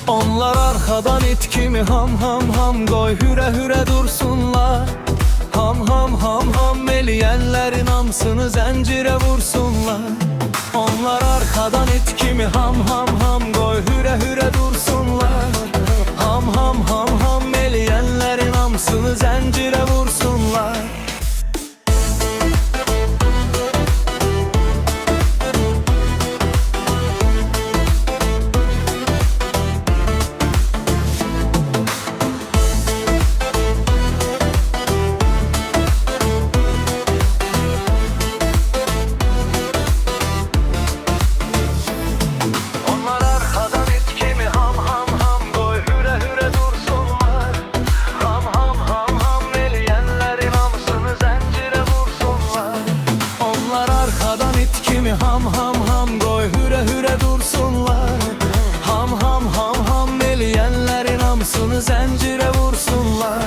Onlar arkadan it kimi ham ham ham, koy hüre hüre dursunlar. Ham ham ham ham, eleyenlerin hamsını zincire vursunlar. Onlar arkadan it kimi ham ham ham, koy hüre hüre dursunlar. Ham ham ham ham, eleyenlerin hamsını zincire vursunlar. Ham ham ham, koy hüre hüre dursunlar. Ham ham ham ham, eleyenlerin hamsını zincire vursunlar.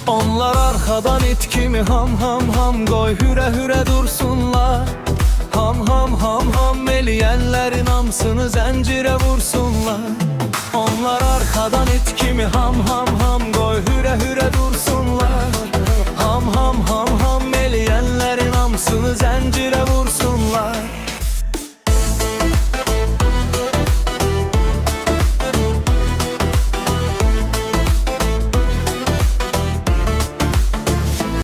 Onlar arkadan it kimi ham ham ham, koy hüre hüre dursunlar. Ham ham ham ham, eleyenlerin hamsını zincire vursunlar. Onlar arkadan it kimi ham ham